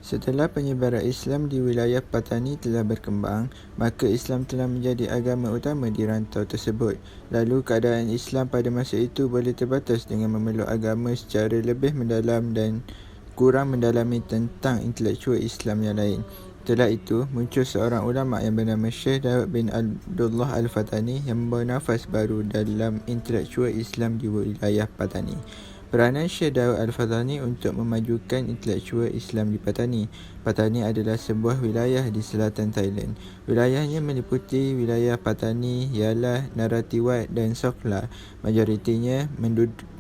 Setelah penyebaran Islam di wilayah Patani telah berkembang, maka Islam telah menjadi agama utama di rantau tersebut. Lalu keadaan Islam pada masa itu boleh terbatas dengan memeluk agama secara lebih mendalam dan kurang mendalami tentang intelektual Islam yang lain. Setelah itu, muncul seorang ulama yang bernama Syekh Daud bin Abdullah Al-Fatani yang membawa nafas baru dalam intelektual Islam di wilayah Patani. Peranan Syekh Daud Al-Fatani untuk memajukan intelektual Islam di Patani. Patani adalah sebuah wilayah di selatan Thailand. Wilayahnya meliputi wilayah Patani, Yala, Narathiwat dan Songkhla. Majoritinya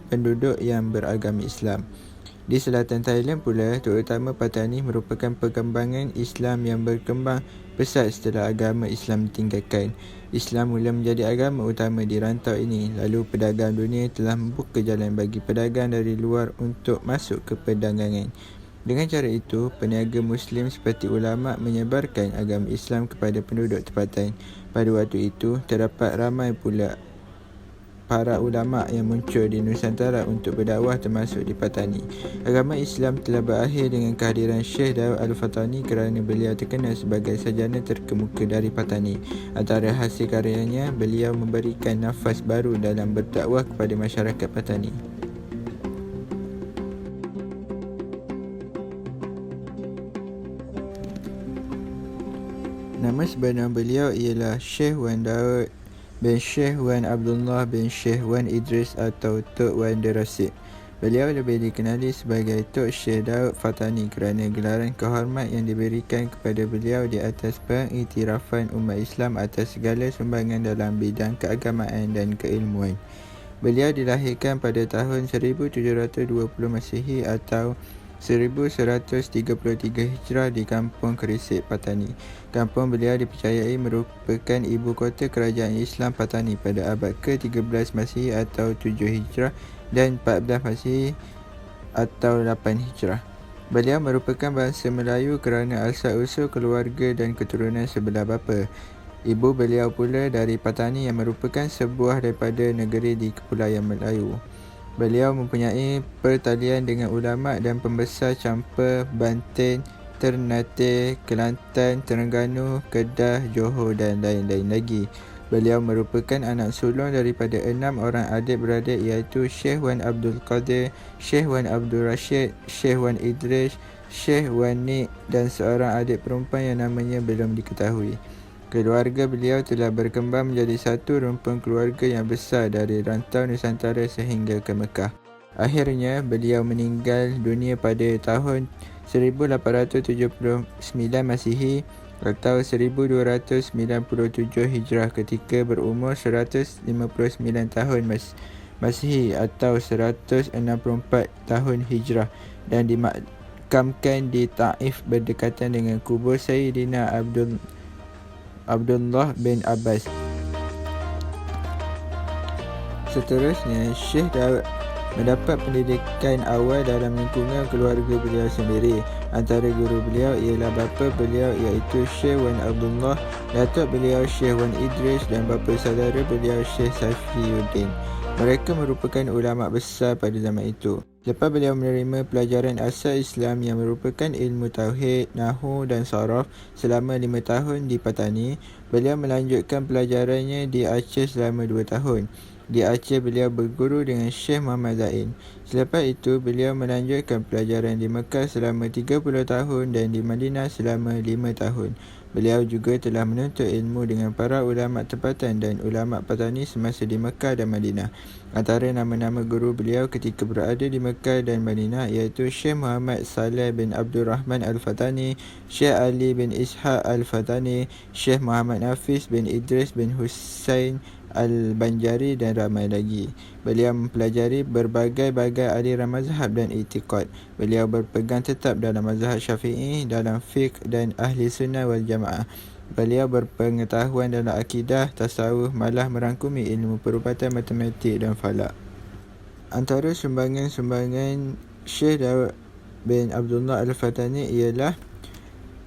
penduduk yang beragama Islam. Di selatan Thailand pula, terutama Patani merupakan perkembangan Islam yang berkembang pesat setelah agama Islam ditinggalkan. Islam mula menjadi agama utama di rantau ini, lalu pedagang dunia telah membuka jalan bagi pedagang dari luar untuk masuk ke perdagangan. Dengan cara itu, peniaga Muslim seperti ulama menyebarkan agama Islam kepada penduduk tempatan. Pada waktu itu, terdapat ramai pula para ulama yang muncul di Nusantara untuk berdakwah termasuk di Patani. Agama Islam telah berakhir dengan kehadiran Syekh Daud Al-Fatani kerana beliau terkenal sebagai sarjana terkemuka dari Patani. Antara hasil karyanya, beliau memberikan nafas baru dalam berdakwah kepada masyarakat Patani. Nama sebenar beliau ialah Syekh Wan Daud bin Syekh Wan Abdullah bin Syekh Wan Idris atau Tok Wan Derasid. Beliau lebih dikenali sebagai Tok Syekh Daud Fatani kerana gelaran kehormat yang diberikan kepada beliau di atas pengiktirafan umat Islam atas segala sumbangan dalam bidang keagamaan dan keilmuan. Beliau dilahirkan pada tahun 1720 Masihi atau 1133 Hijrah di Kampung Kerisik, Patani. Kampung beliau dipercayai merupakan ibu kota kerajaan Islam Patani pada abad ke-13 Masihi atau 7 Hijrah dan 14 Masihi atau 8 Hijrah. Beliau merupakan bangsa Melayu kerana asal-usul keluarga dan keturunan sebelah bapa. Ibu beliau pula dari Patani yang merupakan sebuah daripada negeri di Kepulauan Melayu. Beliau mempunyai pertalian dengan ulama dan pembesar Camper, Banten, Ternate, Kelantan, Terengganu, Kedah, Johor dan lain-lain lagi. Beliau merupakan anak sulung daripada 6 orang adik-beradik iaitu Syekh Wan Abdul Qadir, Syekh Wan Abdul Rashid, Syekh Wan Idris, Syekh Wan Nik dan seorang adik perempuan yang namanya belum diketahui. Keluarga beliau telah berkembang menjadi satu rumpun keluarga yang besar dari rantau Nusantara sehingga ke Mekah. Akhirnya, beliau meninggal dunia pada tahun 1879 Masihi atau 1297 Hijrah ketika berumur 159 tahun Masihi atau 164 tahun Hijrah dan dimakamkan di Taif berdekatan dengan kubur Sayyidina Abdullah bin Abbas. Seterusnya, Syekh Daud mendapat pendidikan awal dalam lingkungan keluarga beliau sendiri. Antara guru beliau ialah bapa beliau iaitu Syekh Wan Abdullah, datuk beliau Syekh Wan Idris dan bapa saudara beliau Syekh Safiuddin. Mereka merupakan ulama besar pada zaman itu. Lepas beliau menerima pelajaran asal Islam yang merupakan ilmu tauhid, nahwu dan saraf selama 5 tahun di Patani, beliau melanjutkan pelajarannya di Aceh selama 2 tahun. Di Aceh, beliau berguru dengan Syekh Muhammad Zain. Selepas itu, beliau melanjutkan pelajaran di Mekah selama 30 tahun dan di Madinah selama 5 tahun. Beliau juga telah menuntut ilmu dengan para ulama tempatan dan ulama Patani semasa di Mekah dan Madinah. Antara nama-nama guru beliau ketika berada di Mekah dan Madinah iaitu Syekh Muhammad Saleh bin Abdul Rahman Al-Fatani, Syekh Ali bin Ishaq Al-Fatani, Syekh Muhammad Nafis bin Idris bin Husain Al-Banjari dan ramai lagi. Beliau mempelajari berbagai-bagai aliran mazhab dan i'tiqad. Beliau berpegang tetap dalam mazhab Syafi'i, dalam fiqh dan ahli sunnah wal jamaah. Beliau berpengetahuan dalam akidah, tasawuf, malah merangkumi ilmu perubatan, matematik dan falak. Antara sumbangan-sumbangan Syekh Daud bin Abdullah Al-Fatani ialah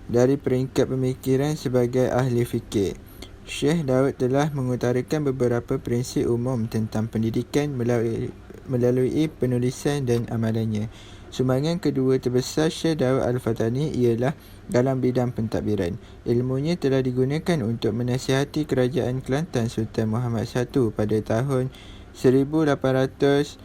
dari peringkat pemikiran sebagai ahli fikir. Syekh Daud telah mengutarakan beberapa prinsip umum tentang pendidikan melalui melalui penulisan dan amalannya. Sumbangan kedua terbesar Syekh Daud Al-Fatani ialah dalam bidang pentadbiran. Ilmunya telah digunakan untuk menasihati kerajaan Kelantan Sultan Muhammad I pada tahun 1800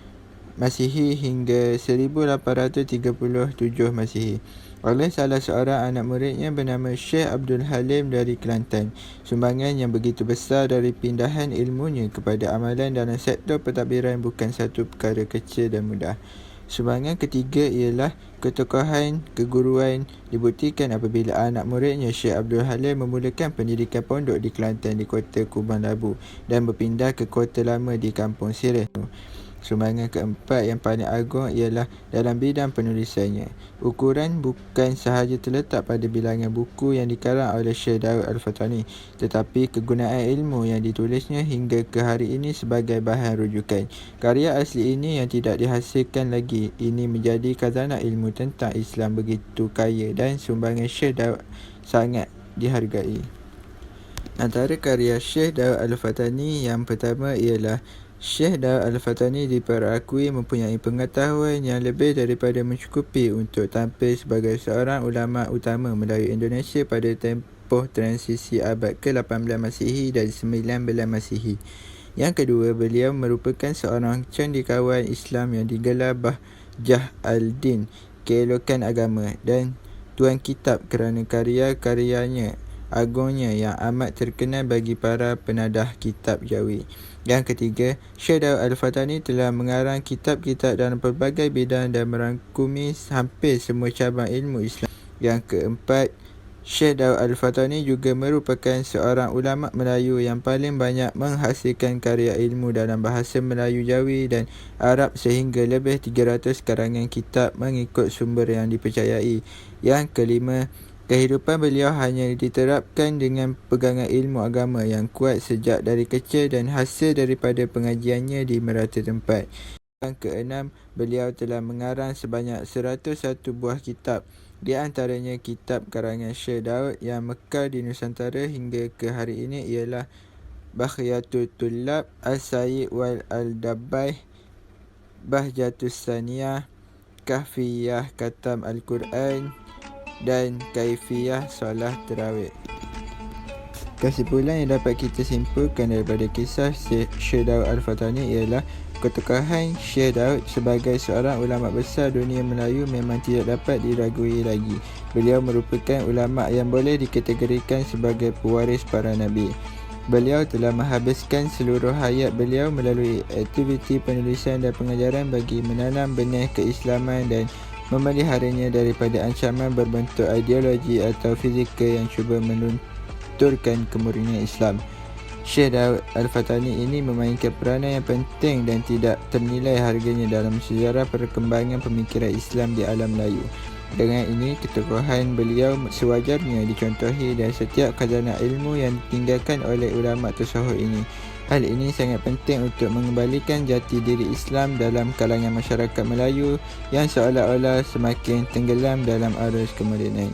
Masihi hingga 1837 Masihi oleh salah seorang anak muridnya bernama Syekh Abdul Halim dari Kelantan. Sumbangan yang begitu besar dari pindahan ilmunya kepada amalan dalam sektor pentadbiran bukan satu perkara kecil dan mudah. Sumbangan ketiga ialah ketokohan keguruan dibuktikan apabila anak muridnya Syekh Abdul Halim memulakan pendidikan pondok di Kelantan di Kota Kubang Labu dan berpindah ke Kota Lama di Kampung Sireh. Sumbangan keempat yang paling agung ialah dalam bidang penulisannya. Ukuran bukan sahaja terletak pada bilangan buku yang dikarang oleh Syekh Daud Al-Fatani, tetapi kegunaan ilmu yang ditulisnya hingga ke hari ini sebagai bahan rujukan. Karya asli ini yang tidak dihasilkan lagi, ini menjadi khazanah ilmu tentang Islam begitu kaya dan sumbangan Syekh Daud sangat dihargai. Antara karya Syekh Daud Al-Fatani yang pertama ialah Syekh Daud Al-Fatani diperakui mempunyai pengetahuan yang lebih daripada mencukupi untuk tampil sebagai seorang ulama utama Melayu Indonesia pada tempoh transisi abad ke-18 Masihi dan 19 Masihi. Yang kedua, beliau merupakan seorang cendekiawan Islam yang digelar Bahjah al-Din, keelokan agama, dan Tuan Kitab kerana karya-karyanya agungnya yang amat terkenal bagi para penadah kitab Jawi. Yang ketiga, Syekh Daud Al-Fatani telah mengarang kitab-kitab dalam pelbagai bidang dan merangkumi hampir semua cabang ilmu Islam. Yang keempat, Syekh Daud Al-Fatani juga merupakan seorang ulama Melayu yang paling banyak menghasilkan karya ilmu dalam bahasa Melayu Jawi dan Arab sehingga lebih 300 karangan kitab mengikut sumber yang dipercayai. Yang kelima, kehidupan beliau hanya diterapkan dengan pegangan ilmu agama yang kuat sejak dari kecil dan hasil daripada pengajiannya di merata tempat. Yang keenam, beliau telah mengarang sebanyak 101 buah kitab. Di antaranya kitab karangan Syekh Daud yang mekar di Nusantara hingga ke hari ini ialah Bakhyatul Tullab, Al-Sayyid wal Al-Dabbaih, Bahjatus Saniyah, Kahfiyah Katam Al-Quran, dan Kaifiyah Solat Tarawih. Kesimpulan yang dapat kita simpulkan daripada kisah Syekh Daud Al-Fatani ialah ketokohan Syekh Daud sebagai seorang ulama besar dunia Melayu memang tidak dapat diragui lagi. Beliau merupakan ulama yang boleh dikategorikan sebagai pewaris para Nabi. Beliau telah menghabiskan seluruh hayat beliau melalui aktiviti penulisan dan pengajaran bagi menanam benih keislaman dan memeliharanya daripada ancaman berbentuk ideologi atau fizikal yang cuba melunturkan kemurnian Islam. Syekh Daud Al-Fatani ini memainkan peranan yang penting dan tidak ternilai harganya dalam sejarah perkembangan pemikiran Islam di alam Melayu. Dengan ini, ketokohan beliau sewajarnya dicontohi dan setiap khazanah ilmu yang ditinggalkan oleh ulama tasawuf ini. Hal ini sangat penting untuk mengembalikan jati diri Islam dalam kalangan masyarakat Melayu yang seolah-olah semakin tenggelam dalam arus kemodenan.